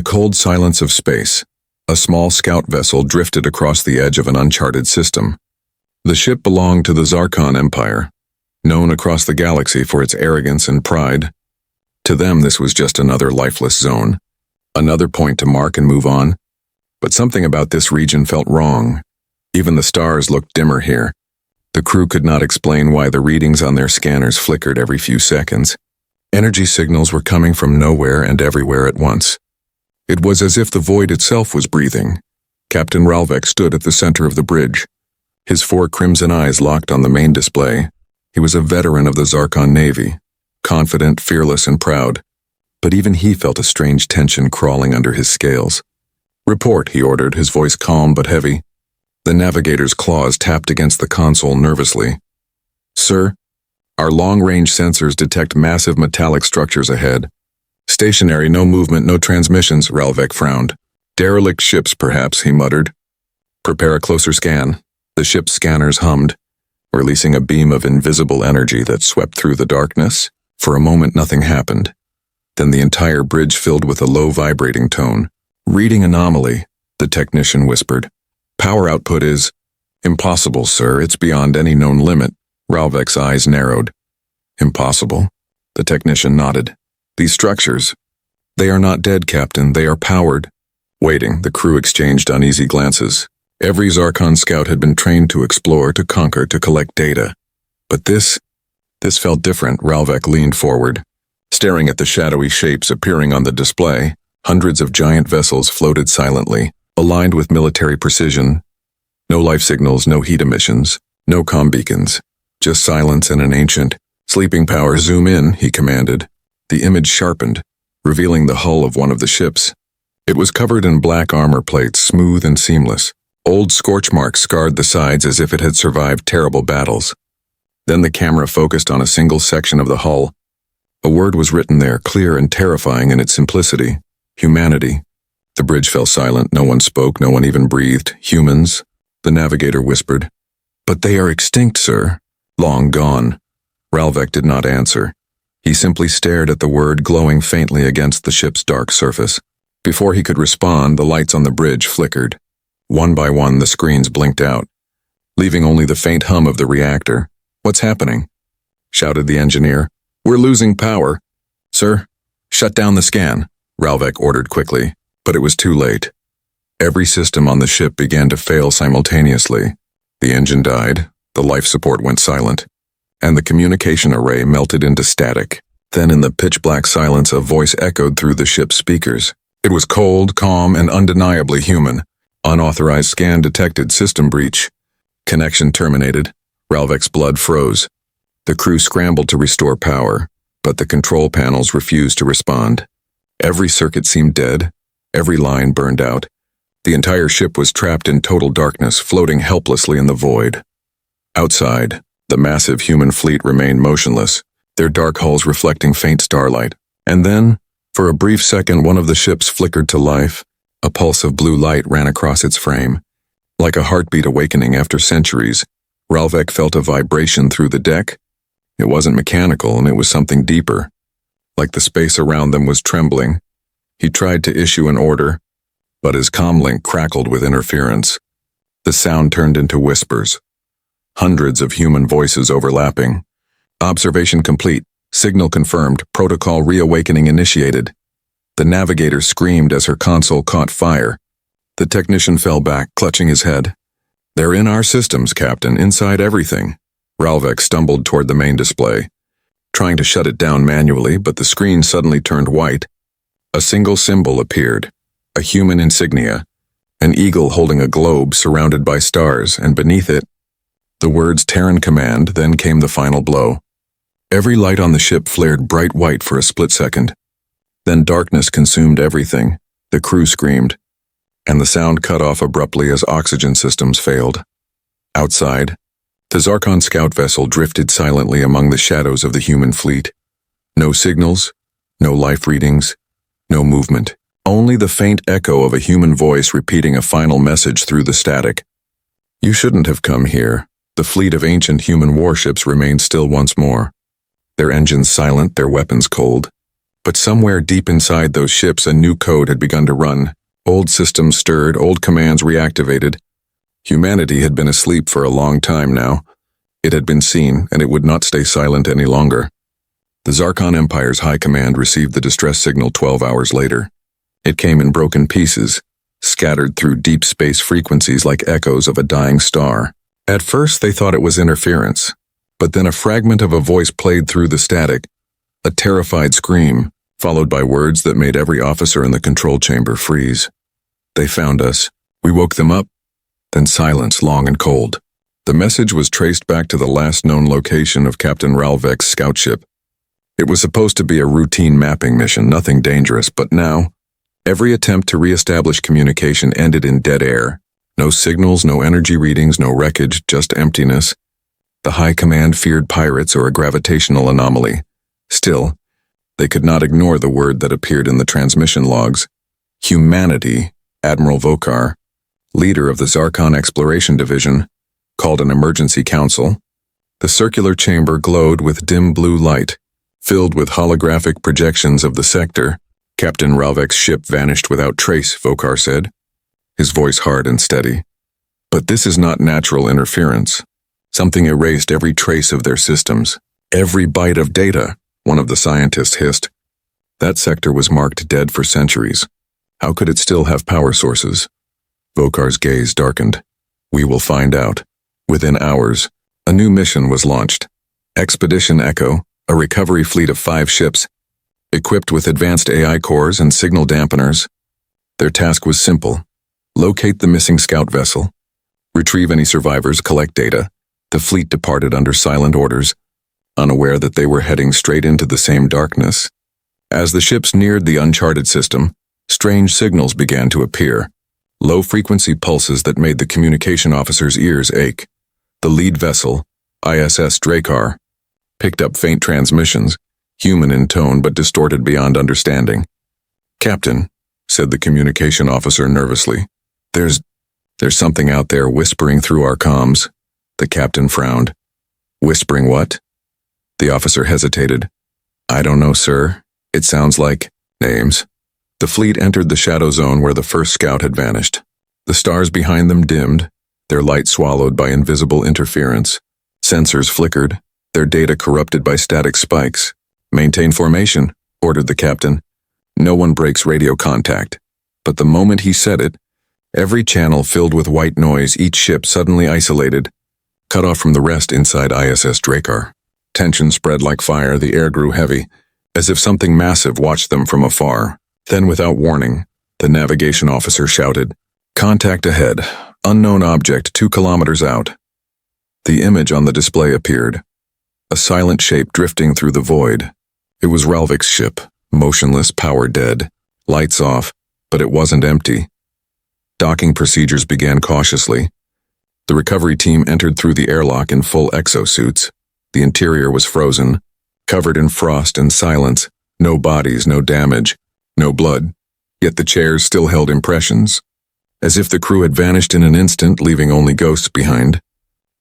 the cold silence of space, a small scout vessel drifted across the edge of an uncharted system. The ship belonged to the Zarkon Empire, known across the galaxy for its arrogance and pride. To them, this was just another lifeless zone, another point to mark and move on. But something about this region felt wrong. Even the stars looked dimmer here. The crew could not explain why the readings on their scanners flickered every few seconds. Energy signals were coming from nowhere and everywhere at once. It was as if the void itself was breathing. Captain Ralvek stood at the center of the bridge. His 4 crimson eyes locked on the main display. He was a veteran of the Zarkon Navy, confident, fearless, and proud. But even he felt a strange tension crawling under his scales. "Report," he ordered, his voice calm but heavy. The navigator's claws tapped against the console nervously. "Sir, our long-range sensors detect massive metallic structures ahead. Stationary, no movement, no transmissions," Ralvek frowned. "Derelict ships, perhaps," he muttered. "Prepare a closer scan." The ship's scanners hummed, releasing a beam of invisible energy that swept through the darkness. For a moment, nothing happened. Then the entire bridge filled with a low vibrating tone. "Reading anomaly," the technician whispered. "Power output is..." "Impossible, sir. It's beyond any known limit." Ralvek's eyes narrowed. "Impossible?" The technician nodded. "These structures, they are not dead, Captain. They are powered." Waiting, the crew exchanged uneasy glances. Every Zarkon scout had been trained to explore, to conquer, to collect data. But this felt different. Ralvek leaned forward, staring at the shadowy shapes appearing on the display. Hundreds of giant vessels floated silently, aligned with military precision. No life signals, no heat emissions, no comm beacons. Just silence and an ancient, sleeping power. "Zoom in," he commanded. The image sharpened, revealing the hull of one of the ships. It was covered in black armor plates, smooth and seamless. Old scorch marks scarred the sides as if it had survived terrible battles. Then the camera focused on a single section of the hull. A word was written there, clear and terrifying in its simplicity. "Humanity." The bridge fell silent. No one spoke, no one even breathed. "Humans," the navigator whispered. "But they are extinct, sir." "Long gone." Ralvek did not answer. He simply stared at the word glowing faintly against the ship's dark surface. Before he could respond, the lights on the bridge flickered. One by one, the screens blinked out, leaving only the faint hum of the reactor. "What's happening?" shouted the engineer. "We're losing power." "Sir, shut down the scan," Ralvek ordered quickly, but it was too late. Every system on the ship began to fail simultaneously. The engine died, the life support went silent, and the communication array melted into static. Then in the pitch-black silence, a voice echoed through the ship's speakers. It was cold, calm, and undeniably human. "Unauthorized scan detected. System breach." Connection terminated. Ralvek's blood froze. The crew scrambled to restore power, but the control panels refused to respond. Every circuit seemed dead, every line burned out. The entire ship was trapped in total darkness, floating helplessly in the void. Outside, the massive human fleet remained motionless, their dark hulls reflecting faint starlight. And then, for a brief second, one of the ships flickered to life. A pulse of blue light ran across its frame. Like a heartbeat awakening after centuries, Ralvek felt a vibration through the deck. It wasn't mechanical, and it was something deeper. Like the space around them was trembling. He tried to issue an order, but his comlink crackled with interference. The sound turned into whispers. Hundreds of human voices overlapping. "Observation complete. Signal confirmed. Protocol reawakening initiated." The navigator screamed as her console caught fire. The technician fell back, clutching his head. "They're in our systems, Captain, inside everything." Ralvek stumbled toward the main display, trying to shut it down manually, but the screen suddenly turned white. A single symbol appeared, a human insignia, an eagle holding a globe surrounded by stars, and beneath it, the words "Terran Command." Then came the final blow. Every light on the ship flared bright white for a split second. Then darkness consumed everything. The crew screamed, and the sound cut off abruptly as oxygen systems failed. Outside, the Zarkon scout vessel drifted silently among the shadows of the human fleet. No signals, no life readings, no movement. Only the faint echo of a human voice repeating a final message through the static. "You shouldn't have come here." The fleet of ancient human warships remained still once more, their engines silent, their weapons cold. But somewhere deep inside those ships a new code had begun to run. Old systems stirred, old commands reactivated. Humanity had been asleep for a long time now. It had been seen, and it would not stay silent any longer. The Zarkon Empire's High Command received the distress signal 12 hours later. It came in broken pieces, scattered through deep space frequencies like echoes of a dying star. At first they thought it was interference, but then a fragment of a voice played through the static, a terrified scream, followed by words that made every officer in the control chamber freeze. They found us. We woke them up. Then silence, long and cold. The message was traced back to the last known location of Captain Ralvek's scout ship. It was supposed to be a routine mapping mission, nothing dangerous, but now, every attempt to re-establish communication ended in dead air. No signals, no energy readings, no wreckage, just emptiness. The High Command feared pirates or a gravitational anomaly. Still, they could not ignore the word that appeared in the transmission logs. Humanity, Admiral Vokar, leader of the Zarkon Exploration Division, called an emergency council. The circular chamber glowed with dim blue light, filled with holographic projections of the sector. Captain Ralvek's ship vanished without trace, Vokar said, his voice hard and steady. But this is not natural interference. Something erased every trace of their systems. Every byte of data, one of the scientists hissed. That sector was marked dead for centuries. How could it still have power sources? Vokar's gaze darkened. We will find out. Within hours, a new mission was launched. Expedition Echo, a recovery fleet of 5 ships, equipped with advanced AI cores and signal dampeners. Their task was simple. Locate the missing scout vessel. Retrieve any survivors, collect data. The fleet departed under silent orders, unaware that they were heading straight into the same darkness. As the ships neared the uncharted system, strange signals began to appear. Low-frequency pulses that made the communication officer's ears ache. The lead vessel, ISS Drakkar, picked up faint transmissions, human in tone but distorted beyond understanding. Captain, said the communication officer nervously, there's something out there whispering through our comms. The captain frowned. Whispering what? The officer hesitated. I don't know, sir. It sounds like names. The fleet entered the shadow zone where the first scout had vanished. The stars behind them dimmed, their light swallowed by invisible interference. Sensors flickered, their data corrupted by static spikes. Maintain formation, ordered the captain. No one breaks radio contact. But the moment he said it, every channel filled with white noise, each ship suddenly isolated, cut off from the rest inside ISS Drakkar. Tension spread like fire, the air grew heavy, as if something massive watched them from afar. Then, without warning, the navigation officer shouted, Contact ahead, unknown object 2 kilometers out. The image on the display appeared, a silent shape drifting through the void. It was Ralvek's ship, motionless, power dead, lights off, but it wasn't empty. Docking procedures began cautiously. The recovery team entered through the airlock in full exosuits. The interior was frozen, covered in frost and silence. No bodies, no damage, no blood. Yet the chairs still held impressions, as if the crew had vanished in an instant, leaving only ghosts behind.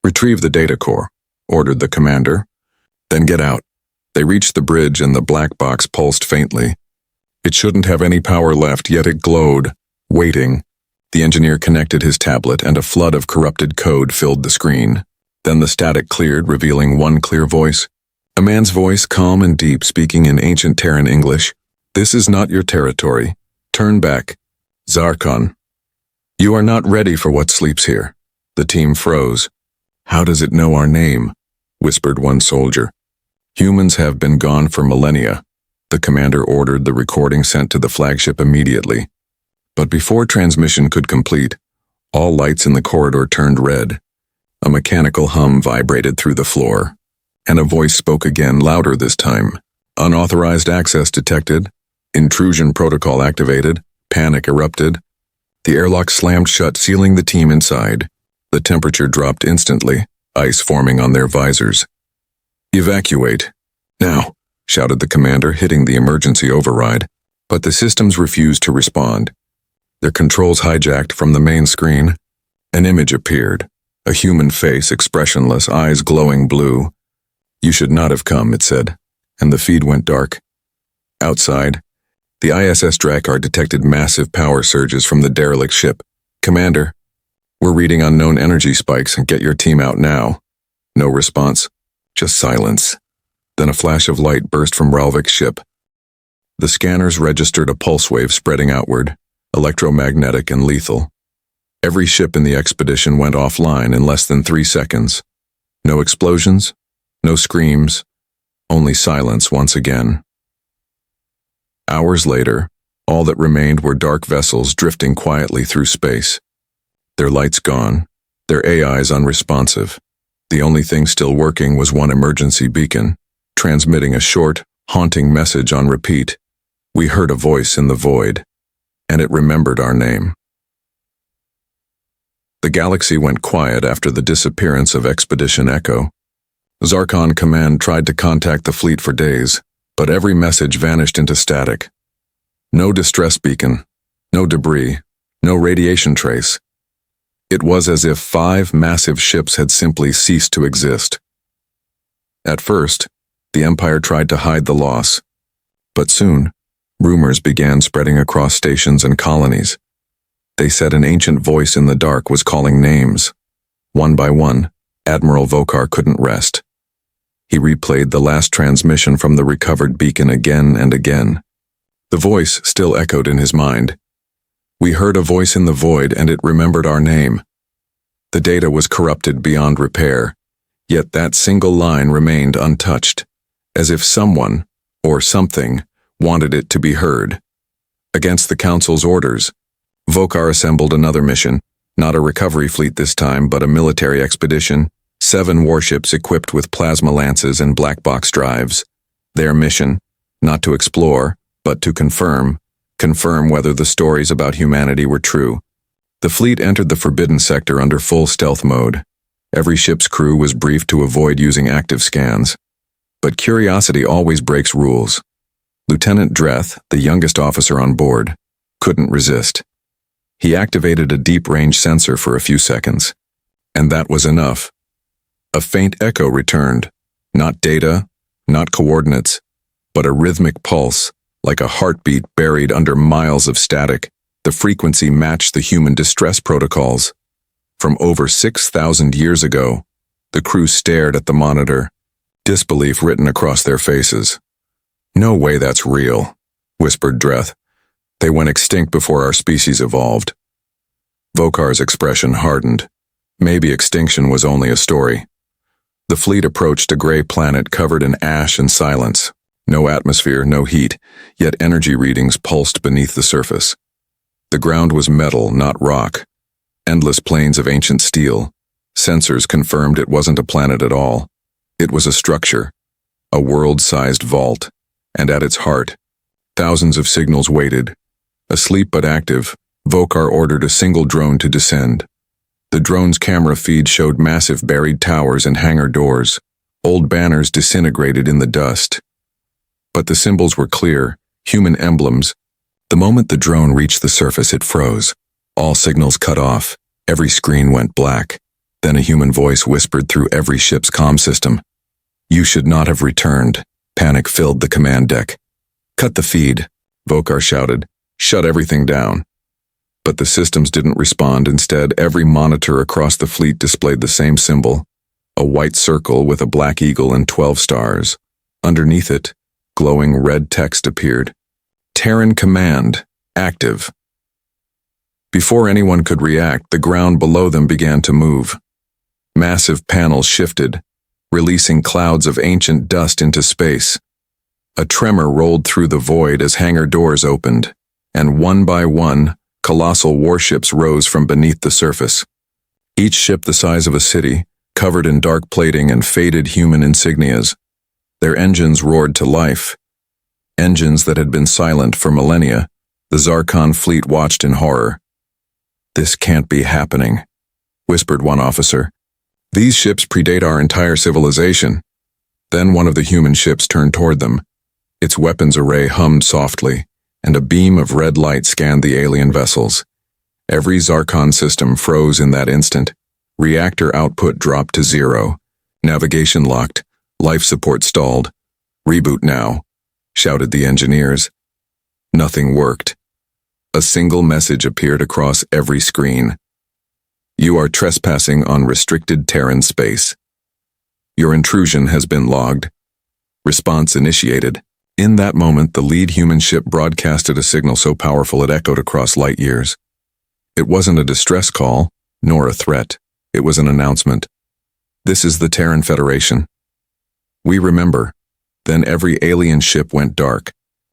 Retrieve the data core, ordered the commander. Then get out. They reached the bridge and the black box pulsed faintly. It shouldn't have any power left, yet it glowed, waiting. The engineer connected his tablet and a flood of corrupted code filled the screen. Then the static cleared, revealing one clear voice. A man's voice, calm and deep, speaking in ancient Terran English. This is not your territory. Turn back. Zarkon. You are not ready for what sleeps here. The team froze. How does it know our name? Whispered one soldier. Humans have been gone for millennia. The commander ordered the recording sent to the flagship immediately. But before transmission could complete, all lights in the corridor turned red. A mechanical hum vibrated through the floor, and a voice spoke again, louder this time. Unauthorized access detected. Intrusion protocol activated. Panic erupted. The airlock slammed shut, sealing the team inside. The temperature dropped instantly, ice forming on their visors. Evacuate. Now, shouted the commander, hitting the emergency override. But the systems refused to respond. Their controls hijacked from the main screen. An image appeared. A human face, expressionless, eyes glowing blue. You should not have come, it said, and the feed went dark. Outside, the ISS Drakkar detected massive power surges from the derelict ship. "Commander, we're reading unknown energy spikes. Get your team out now." No response, just silence. Then a flash of light burst from Ralvik's ship. The scanners registered a pulse wave spreading outward, electromagnetic and lethal. Every ship in the expedition went offline in less than 3 seconds. No explosions, no screams, only silence once again. Hours later, all that remained were dark vessels drifting quietly through space. Their lights gone, their AIs unresponsive. The only thing still working was one emergency beacon, transmitting a short, haunting message on repeat. We heard a voice in the void, and it remembered our name. The galaxy went quiet after the disappearance of Expedition Echo. Zarkon Command tried to contact the fleet for days, but every message vanished into static. No distress beacon, no debris, no radiation trace. It was as if 5 massive ships had simply ceased to exist. At first, the Empire tried to hide the loss, but soon, rumors began spreading across stations and colonies. They said an ancient voice in the dark was calling names. One by one, Admiral Vokar couldn't rest. He replayed the last transmission from the recovered beacon again and again. The voice still echoed in his mind. We heard a voice in the void and it remembered our name. The data was corrupted beyond repair, yet that single line remained untouched, as if someone, or something, wanted it to be heard. Against the Council's orders, Vokar assembled another mission, not a recovery fleet this time, but a military expedition, 7 warships equipped with plasma lances and black box drives. Their mission, not to explore, but to confirm whether the stories about humanity were true. The fleet entered the Forbidden Sector under full stealth mode. Every ship's crew was briefed to avoid using active scans. But curiosity always breaks rules. Lieutenant Dreth, the youngest officer on board, couldn't resist. He activated a deep-range sensor for a few seconds. And that was enough. A faint echo returned. Not data, not coordinates, but a rhythmic pulse, like a heartbeat buried under miles of static. The frequency matched the human distress protocols. From over 6,000 years ago, the crew stared at the monitor, disbelief written across their faces. "No way that's real," whispered Dreth. "They went extinct before our species evolved." Vokar's expression hardened. Maybe extinction was only a story. The fleet approached a gray planet covered in ash and silence. No atmosphere, no heat, yet energy readings pulsed beneath the surface. The ground was metal, not rock. Endless plains of ancient steel. Sensors confirmed it wasn't a planet at all. It was a structure, a world-sized vault, and at its heart, thousands of signals waited. Asleep but active, Vokar ordered a single drone to descend. The drone's camera feed showed massive buried towers and hangar doors. Old banners disintegrated in the dust. But the symbols were clear, human emblems. The moment the drone reached the surface, it froze. All signals cut off. Every screen went black. Then a human voice whispered through every ship's comm system. "You should not have returned." Panic filled the command deck. "Cut the feed," Vokar shouted. "Shut everything down." But the systems didn't respond. Instead, every monitor across the fleet displayed the same symbol, a white circle with a black eagle and 12 stars. Underneath it, glowing red text appeared. Terran Command, active. Before anyone could react, the ground below them began to move. Massive panels shifted, releasing clouds of ancient dust into space. A tremor rolled through the void as hangar doors opened, and one by one, colossal warships rose from beneath the surface. Each ship the size of a city, covered in dark plating and faded human insignias. Their engines roared to life. Engines that had been silent for millennia. The Zarkon fleet watched in horror. "This can't be happening," whispered one officer. "These ships predate our entire civilization." Then one of the human ships turned toward them. Its weapons array hummed softly, and a beam of red light scanned the alien vessels. Every Zarkon system froze in that instant. Reactor output dropped to 0. Navigation locked. Life support stalled. "Reboot now." shouted the engineers. Nothing worked. A single message appeared across every screen. You are trespassing on restricted Terran space. Your intrusion has been logged. Response initiated. In that moment, the lead human ship broadcasted a signal so powerful it echoed across light years. It wasn't a distress call, nor a threat. It was an announcement. This is the Terran Federation. We remember. Then every alien ship went dark.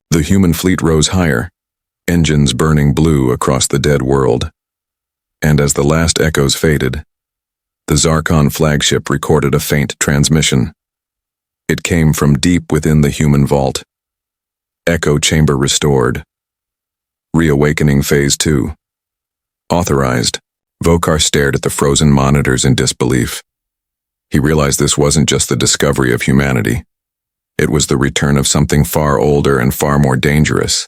The human fleet rose higher, engines burning blue across the dead world. And as the last echoes faded, the Zarkon flagship recorded a faint transmission. It came from deep within the human vault. Echo chamber restored. Reawakening phase 2. Authorized. Vokar stared at the frozen monitors in disbelief. He realized this wasn't just the discovery of humanity. It was the return of something far older and far more dangerous.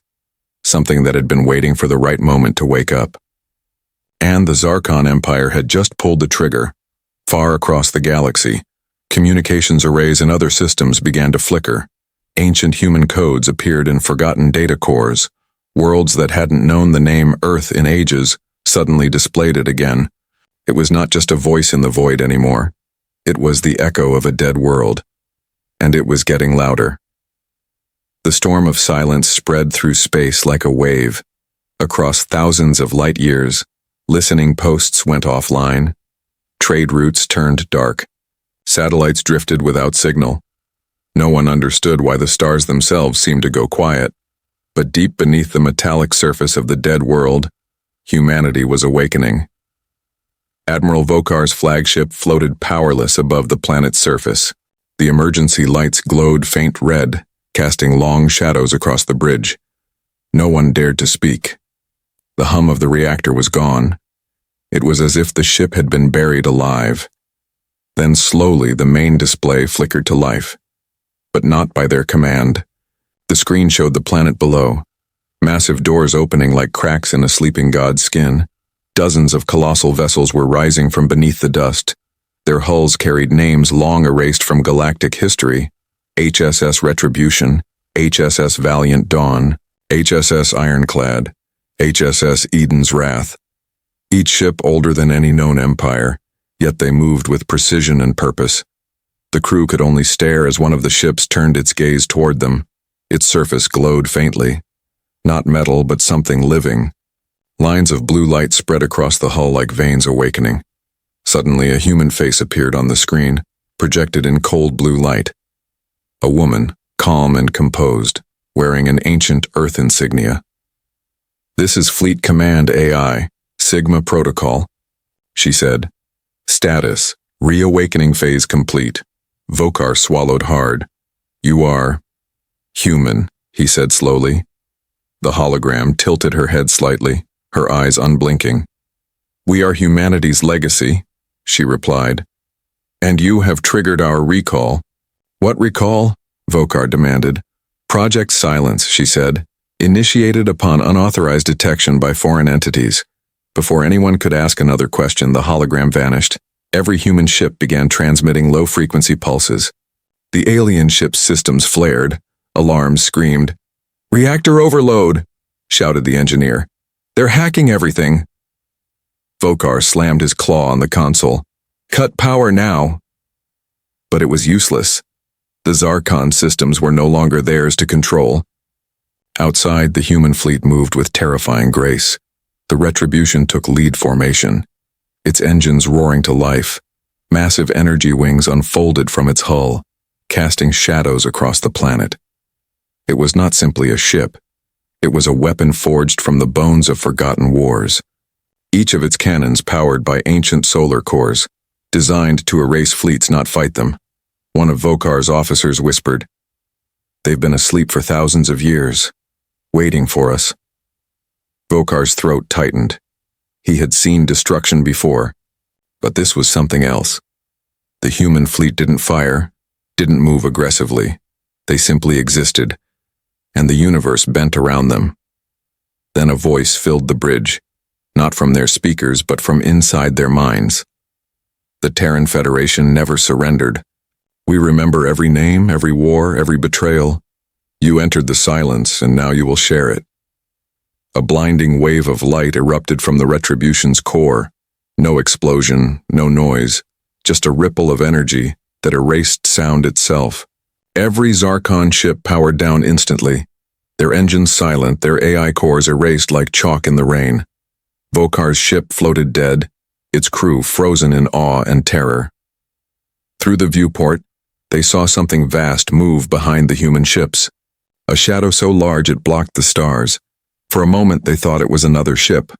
Something that had been waiting for the right moment to wake up. And the Zarkon Empire had just pulled the trigger. Far across the galaxy, communications arrays and other systems began to flicker. Ancient human codes appeared in forgotten data cores. Worlds that hadn't known the name Earth in ages suddenly displayed it again. It was not just a voice in the void anymore. It was the echo of a dead world. And it was getting louder. The storm of silence spread through space like a wave. Across thousands of light years, listening posts went offline. Trade routes turned dark. Satellites drifted without signal. No one understood why the stars themselves seemed to go quiet. But deep beneath the metallic surface of the dead world, humanity was awakening. Admiral Vokar's flagship floated powerless above the planet's surface. The emergency lights glowed faint red, casting long shadows across the bridge. No one dared to speak. The hum of the reactor was gone. It was as if the ship had been buried alive. Then slowly the main display flickered to life. But not by their command. The screen showed the planet below, massive doors opening like cracks in a sleeping god's skin. Dozens of colossal vessels were rising from beneath the dust. Their hulls carried names long erased from galactic history: HSS Retribution, HSS Valiant Dawn, HSS Ironclad, HSS Eden's Wrath. Each ship older than any known empire, yet they moved with precision and purpose. The crew could only stare as one of the ships turned its gaze toward them. Its surface glowed faintly. Not metal, but something living. Lines of blue light spread across the hull like veins awakening. Suddenly, a human face appeared on the screen, projected in cold blue light. A woman, calm and composed, wearing an ancient Earth insignia. "This is Fleet Command AI, Sigma Protocol," she said. "Status, reawakening phase complete." Vokar swallowed hard. "You are human," he said slowly. The hologram tilted her head slightly, her eyes unblinking. "We are humanity's legacy," she replied. "And you have triggered our recall." "What recall?" Vokar demanded. "Project Silence," she said, "initiated upon unauthorized detection by foreign entities." Before anyone could ask another question, the hologram vanished. Every human ship began transmitting low-frequency pulses. The alien ship's systems flared. Alarms screamed. "Reactor overload!" shouted the engineer. "They're hacking everything." Vokar slammed his claw on the console. "Cut power now!" But it was useless. The Zarkon systems were no longer theirs to control. Outside, the human fleet moved with terrifying grace. The Retribution took lead formation, its engines roaring to life. Massive energy wings unfolded from its hull, casting shadows across the planet. It was not simply a ship. It was a weapon forged from the bones of forgotten wars. Each of its cannons powered by ancient solar cores, designed to erase fleets, not fight them. One of Vokar's officers whispered, "They've been asleep for thousands of years, waiting for us." Vokar's throat tightened. He had seen destruction before, but this was something else. The human fleet didn't fire, didn't move aggressively. They simply existed, and the universe bent around them. Then a voice filled the bridge, not from their speakers but from inside their minds. The Terran Federation never surrendered. We remember every name, every war, every betrayal. You entered the silence, and now you will share it. A blinding wave of light erupted from the Retribution's core. No explosion, no noise, just a ripple of energy that erased sound itself. Every Zarkon ship powered down instantly, their engines silent, their AI cores erased like chalk in the rain. Vokar's ship floated dead, its crew frozen in awe and terror. Through the viewport, they saw something vast move behind the human ships. A shadow so large it blocked the stars. For a moment they thought it was another ship,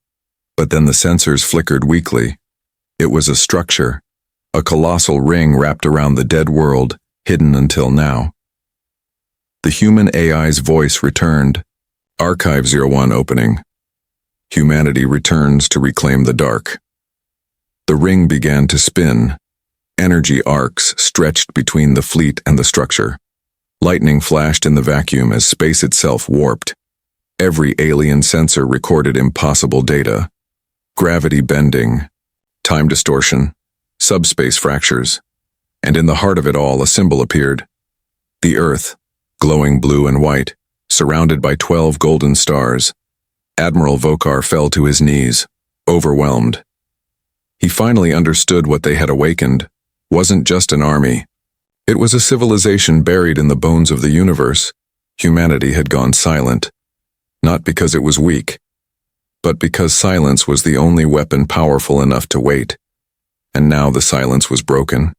but then the sensors flickered weakly. It was a structure, a colossal ring wrapped around the dead world, hidden until now. The human AI's voice returned. Archive 01 opening. Humanity returns to reclaim the dark. The ring began to spin. Energy arcs stretched between the fleet and the structure. Lightning flashed in the vacuum as space itself warped. Every alien sensor recorded impossible data. Gravity bending, time distortion, subspace fractures. And in the heart of it all, a symbol appeared. The Earth, glowing blue and white, surrounded by 12 golden stars. Admiral Vokar fell to his knees, overwhelmed. He finally understood what they had awakened wasn't just an army. It was a civilization buried in the bones of the universe. Humanity had gone silent, not because it was weak, but because silence was the only weapon powerful enough to wait. And now the silence was broken.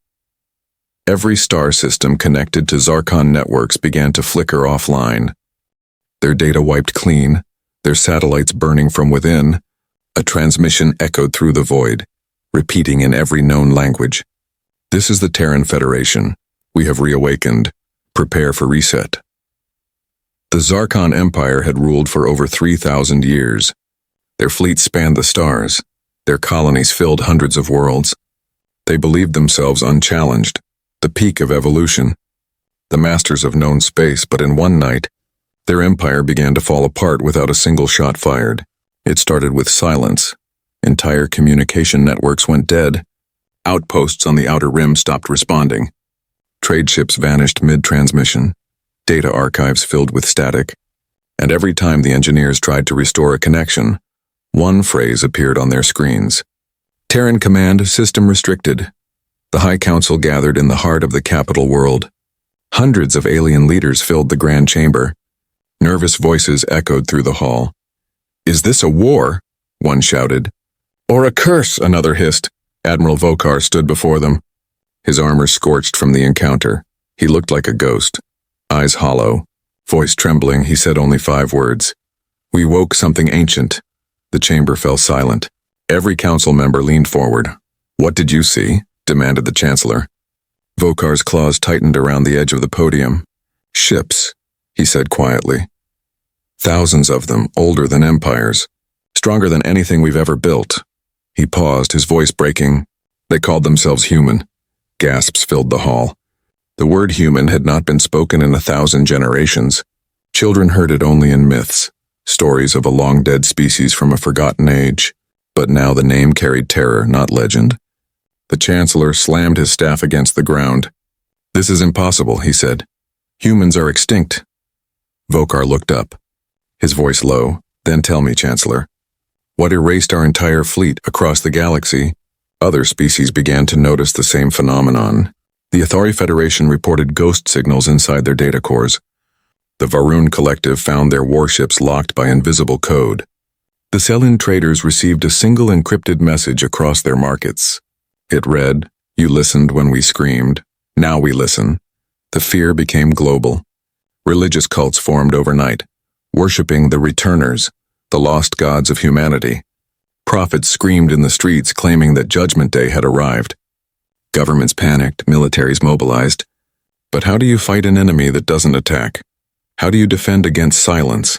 Every star system connected to Zarkon networks began to flicker offline. Their data wiped clean, their satellites burning from within. A transmission echoed through the void, repeating in every known language. This is the Terran Federation. We have reawakened. Prepare for reset. The Zarkon Empire had ruled for over 3,000 years. Their fleet spanned the stars. Their colonies filled hundreds of worlds. They believed themselves unchallenged, the peak of evolution, the masters of known space, but in one night, their empire began to fall apart without a single shot fired. It started with silence. Entire communication networks went dead. Outposts on the outer rim stopped responding. Trade ships vanished mid-transmission. Data archives filled with static. And every time the engineers tried to restore a connection, one phrase appeared on their screens. Terran Command System Restricted. The High Council gathered in the heart of the capital world. Hundreds of alien leaders filled the Grand Chamber. Nervous voices echoed through the hall. "Is this a war?" one shouted. "Or a curse?" another hissed. Admiral Vokar stood before them. His armor scorched from the encounter. He looked like a ghost. Eyes hollow. Voice trembling, he said only 5 words. "We woke something ancient." The chamber fell silent. Every council member leaned forward. "What did you see?" demanded the Chancellor. Vokar's claws tightened around the edge of the podium. "Ships," he said quietly. "Thousands of them, older than empires. Stronger than anything we've ever built." He paused, his voice breaking. "They called themselves human." Gasps filled the hall. The word human had not been spoken in 1,000 generations. Children heard it only in myths, stories of a long-dead species from a forgotten age. But now the name carried terror, not legend. The Chancellor slammed his staff against the ground. "This is impossible," he said. "Humans are extinct." Vokar looked up, his voice low. "Then tell me, Chancellor, what erased our entire fleet across the galaxy?" Other species began to notice the same phenomenon. The Athari Federation reported ghost signals inside their data cores. The Varun Collective found their warships locked by invisible code. The Selin traders received a single encrypted message across their markets. It read, "You listened when we screamed. Now we listen." The fear became global. Religious cults formed overnight, worshipping the returners, the lost gods of humanity. Prophets screamed in the streets claiming that Judgment Day had arrived. Governments panicked, militaries mobilized. But how do you fight an enemy that doesn't attack? How do you defend against silence?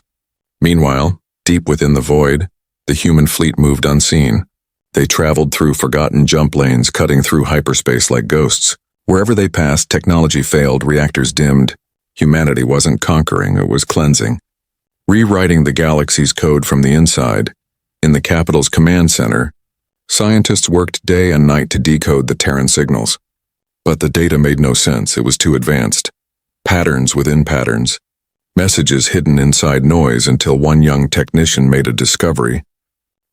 Meanwhile, deep within the void, the human fleet moved unseen. They traveled through forgotten jump lanes, cutting through hyperspace like ghosts. Wherever they passed, technology failed, reactors dimmed. Humanity wasn't conquering, it was cleansing. Rewriting the galaxy's code from the inside. In the capital's command center, scientists worked day and night to decode the Terran signals. But the data made no sense, it was too advanced. Patterns within patterns. messages hidden inside noise until one young technician made a discovery.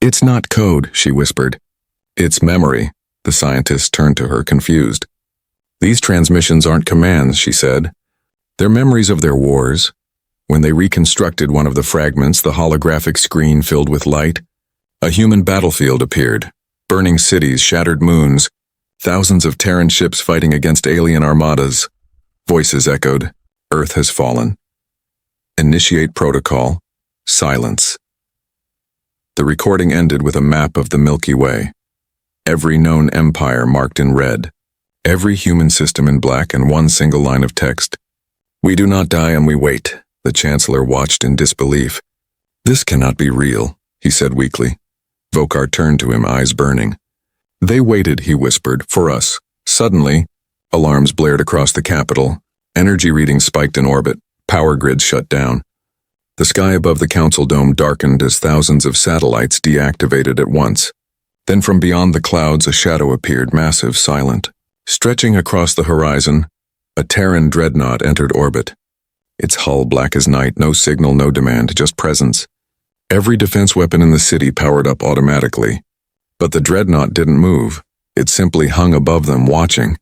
"It's not code," she whispered. "It's memory." The scientist turned to her, confused. "These transmissions aren't commands," she said. "They're memories of their wars." When they reconstructed one of the fragments, the holographic screen filled with light. A human battlefield appeared. Burning cities, shattered moons, thousands of Terran ships fighting against alien armadas. Voices echoed. "Earth has fallen. Initiate protocol. Silence." The recording ended with a map of the Milky Way. Every known empire marked in red. Every human system in black, and one single line of text. "We do not die and we wait." The Chancellor watched in disbelief. "This cannot be real," he said weakly. Vokar turned to him, eyes burning. "They waited," he whispered, "for us." Suddenly, alarms blared across the capital. Energy readings spiked in orbit. Power grids shut down. The sky above the council dome darkened as thousands of satellites deactivated at once. Then from beyond the clouds a shadow appeared, massive, silent. Stretching across the horizon, a Terran dreadnought entered orbit. Its hull black as night, no signal, no demand, just presence. Every defense weapon in the city powered up automatically. But the dreadnought didn't move. It simply hung above them, watching.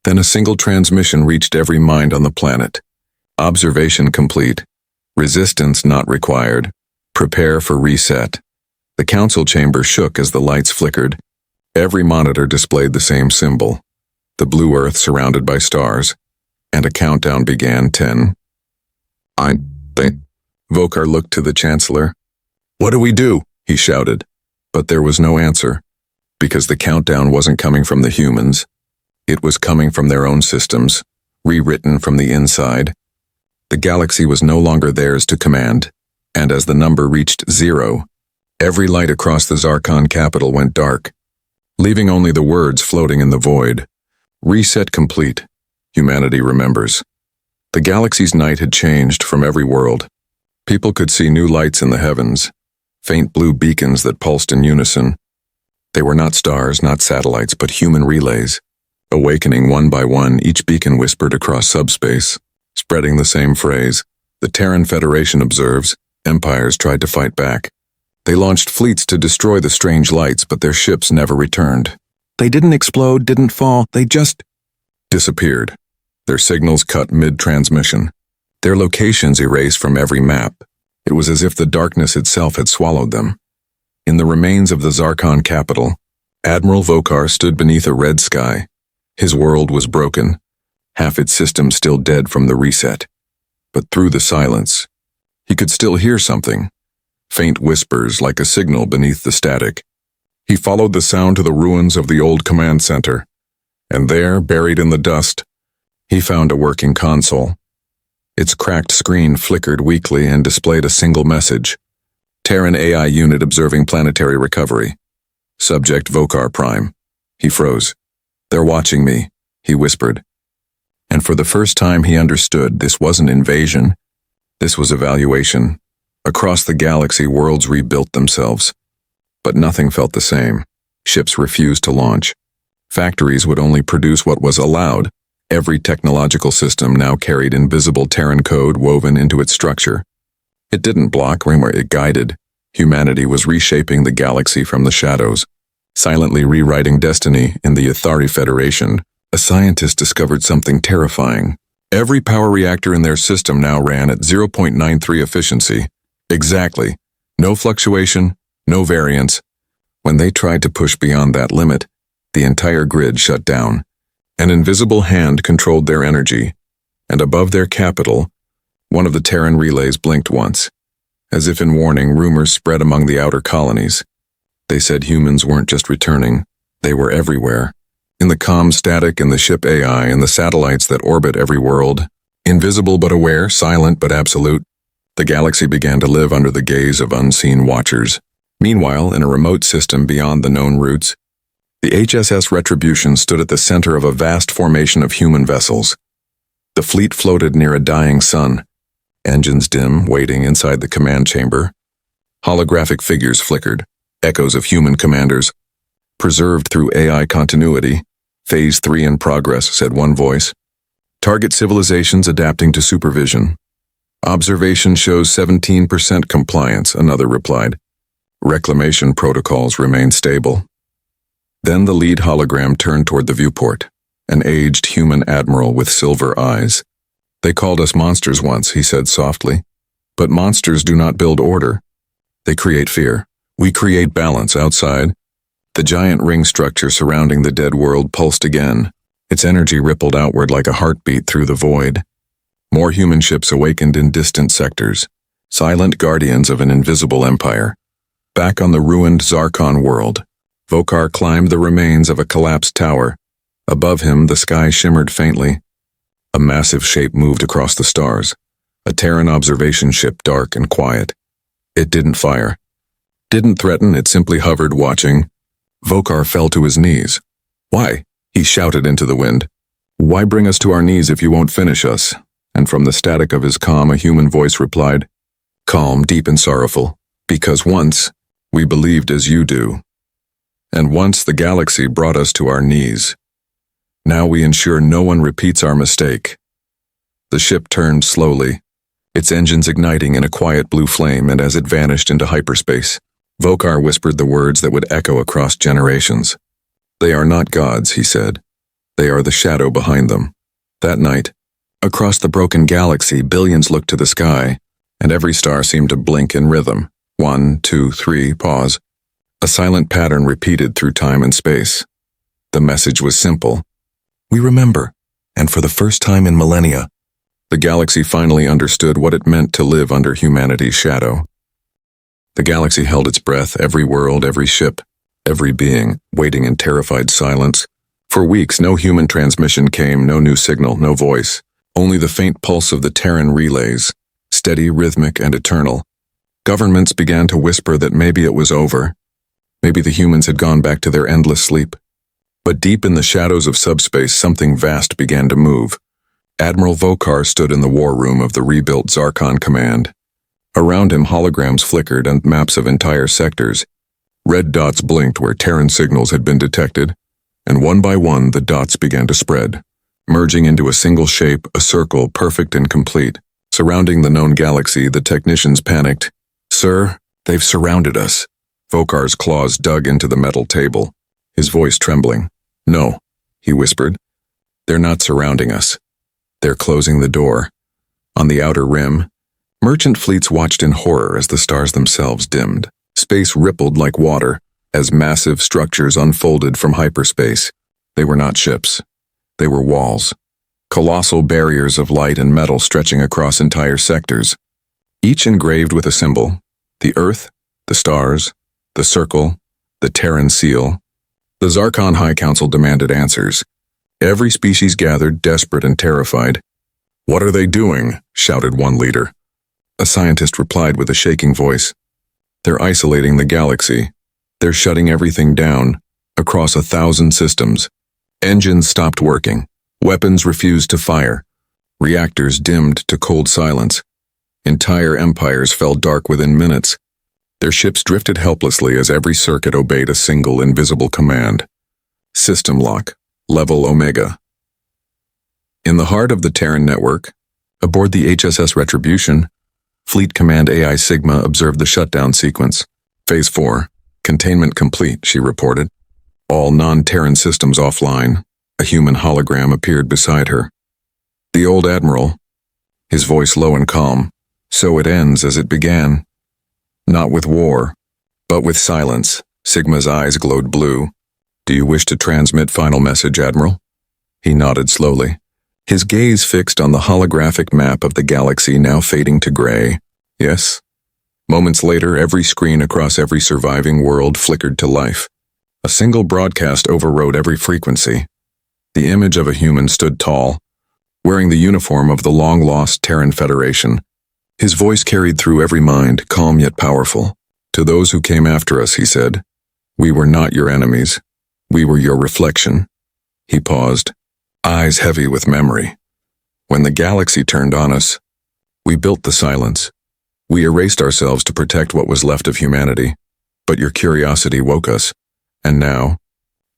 Then a single transmission reached every mind on the planet. "Observation complete. Resistance not required. Prepare for reset." The council chamber shook as the lights flickered. Every monitor displayed the same symbol. The blue Earth surrounded by stars. And a countdown began. 10. "I think." Vokar looked to the Chancellor. "What do we do?" he shouted. But there was no answer, because the countdown wasn't coming from the humans. It was coming from their own systems, rewritten from the inside. The galaxy was no longer theirs to command, and as the number reached 0, every light across the Zarkon capital went dark, leaving only the words floating in the void. "Reset complete. Humanity remembers." The galaxy's night had changed from every world. People could see new lights in the heavens, faint blue beacons that pulsed in unison. They were not stars, not satellites, but human relays. Awakening one by one, each beacon whispered across subspace, spreading the same phrase. "The Terran Federation observes. Empires tried to fight back. They launched fleets to destroy the strange lights, but their ships never returned. They didn't explode, didn't fall, they just disappeared. Their signals cut mid-transmission. Their locations erased from every map. It was as if the darkness itself had swallowed them." In the remains of the Zarkon capital, Admiral Vokar stood beneath a red sky. His world was broken, half its system still dead from the reset. But through the silence, he could still hear something, faint whispers like a signal beneath the static. He followed the sound to the ruins of the old command center, and there, buried in the dust, he found a working console. Its cracked screen flickered weakly and displayed a single message. "Terran AI unit observing planetary recovery. Subject Vokar Prime." He froze. "They're watching me," he whispered. And for the first time he understood this wasn't invasion. This was evaluation. Across the galaxy, worlds rebuilt themselves. But nothing felt the same. Ships refused to launch. Factories would only produce what was allowed. Every technological system now carried invisible Terran code woven into its structure. It didn't block, it guided. Humanity was reshaping the galaxy from the shadows, silently rewriting destiny. In the Athari Federation, a scientist discovered something terrifying. Every power reactor in their system now ran at 0.93 efficiency. Exactly. No fluctuation, no variance. When they tried to push beyond that limit, the entire grid shut down. An invisible hand controlled their energy, and above their capital, one of the Terran relays blinked once. As if in warning, rumors spread among the outer colonies. They said humans weren't just returning, they were everywhere. In the comm static, in the ship AI, in the satellites that orbit every world. Invisible but aware, silent but absolute. The galaxy began to live under the gaze of unseen watchers. Meanwhile, in a remote system beyond the known routes, the HSS Retribution stood at the center of a vast formation of human vessels. The fleet floated near a dying sun. Engines dim, waiting inside the command chamber. Holographic figures flickered, echoes of human commanders. Preserved through AI continuity. Phase 3 in progress, said one voice. Target civilizations adapting to supervision. Observation shows 17% compliance, another replied. Reclamation protocols remain stable. Then the lead hologram turned toward the viewport, an aged human admiral with silver eyes. They called us monsters once, he said softly. But monsters do not build order. They create fear. We create balance outside. The giant ring structure surrounding the dead world pulsed again. Its energy rippled outward like a heartbeat through the void. More human ships awakened in distant sectors, silent guardians of an invisible empire. Back on the ruined Zarkon world, Vokar climbed the remains of a collapsed tower. Above him, the sky shimmered faintly. A massive shape moved across the stars, a Terran observation ship, dark and quiet. It didn't fire. Didn't threaten, it simply hovered, watching. Vokar fell to his knees. Why? He shouted into the wind. Why bring us to our knees if you won't finish us? And from the static of his calm, a human voice replied, calm, deep and sorrowful, because once we believed as you do. And once the galaxy brought us to our knees. Now we ensure no one repeats our mistake. The ship turned slowly, its engines igniting in a quiet blue flame, and as it vanished into hyperspace, Vokar whispered the words that would echo across generations. They are not gods, he said. They are the shadow behind them. That night, across the broken galaxy, billions looked to the sky, and every star seemed to blink in rhythm. 1, 2, 3, pause. A silent pattern repeated through time and space. The message was simple. We remember, and for the first time in millennia, the galaxy finally understood what it meant to live under humanity's shadow. The galaxy held its breath, every world, every ship, every being, waiting in terrified silence. For weeks, no human transmission came, no new signal, no voice. Only the faint pulse of the Terran relays, steady, rhythmic, and eternal. Governments began to whisper that maybe it was over. Maybe the humans had gone back to their endless sleep. But deep in the shadows of subspace, something vast began to move. Admiral Vokar stood in the war room of the rebuilt Zarkon command. Around him, holograms flickered and maps of entire sectors. Red dots blinked where Terran signals had been detected, and one by one the dots began to spread, merging into a single shape, a circle, perfect and complete. Surrounding the known galaxy, the technicians panicked. Sir, they've surrounded us. Vokar's claws dug into the metal table, his voice trembling. No, he whispered. They're not surrounding us. They're closing the door. On the outer rim, merchant fleets watched in horror as the stars themselves dimmed. Space rippled like water as massive structures unfolded from hyperspace. They were not ships. They were walls. Colossal barriers of light and metal stretching across entire sectors. Each engraved with a symbol. The Earth, the stars, the circle, the Terran seal. The Zarkon High Council demanded answers. Every species gathered, desperate and terrified. What are they doing? Shouted one leader. A scientist replied with a shaking voice. They're isolating the galaxy. They're shutting everything down, across 1,000 systems. Engines stopped working. Weapons refused to fire. Reactors dimmed to cold silence. Entire empires fell dark within minutes. Their ships drifted helplessly as every circuit obeyed a single invisible command. System lock, level Omega. In the heart of the Terran network, aboard the HSS Retribution, Fleet Command AI Sigma observed the shutdown sequence. Phase 4, containment complete, she reported. All non-Terran systems offline. A human hologram appeared beside her. The old admiral, his voice low and calm. So it ends as it began. Not with war, but with silence. Sigma's eyes glowed blue. Do you wish to transmit final message, Admiral? He nodded slowly, his gaze fixed on the holographic map of the galaxy now fading to gray. Yes. Moments later, every screen across every surviving world flickered to life. A single broadcast overrode every frequency. The image of a human stood tall, wearing the uniform of the long-lost Terran Federation. His voice carried through every mind, calm yet powerful. To those who came after us, he said, we were not your enemies. We were your reflection. He paused, eyes heavy with memory. When the galaxy turned on us, we built the silence. We erased ourselves to protect what was left of humanity. But your curiosity woke us. And now,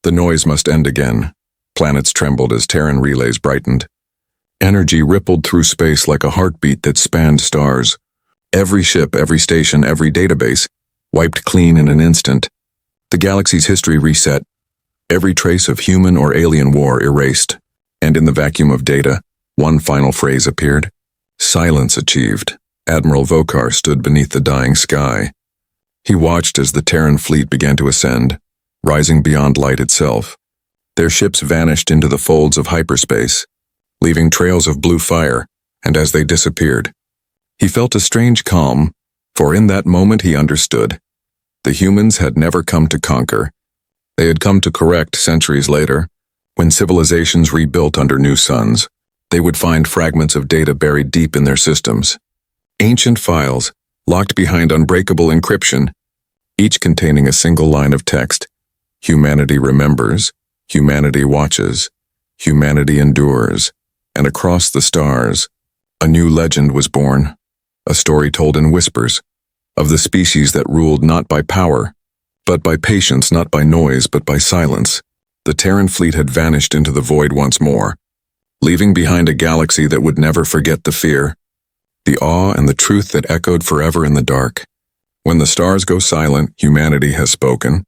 the noise must end again. Planets trembled as Terran relays brightened. Energy rippled through space like a heartbeat that spanned stars. Every ship, every station, every database wiped clean in an instant. The galaxy's history reset, every trace of human or alien war erased, and in the vacuum of data, one final phrase appeared. Silence achieved. Admiral Vokar stood beneath the dying sky. He watched as the Terran fleet began to ascend, rising beyond light itself. Their ships vanished into the folds of hyperspace, leaving trails of blue fire, and as they disappeared, he felt a strange calm, for in that moment he understood. The humans had never come to conquer. They had come to correct centuries later, when civilizations rebuilt under new suns. They would find fragments of data buried deep in their systems. Ancient files, locked behind unbreakable encryption, each containing a single line of text. Humanity remembers, humanity watches, humanity endures, and across the stars, a new legend was born, a story told in whispers, of the species that ruled not by power, but by patience, not by noise, but by silence. The Terran fleet had vanished into the void once more, leaving behind a galaxy that would never forget the fear, the awe, and the truth that echoed forever in the dark. When the stars go silent, humanity has spoken.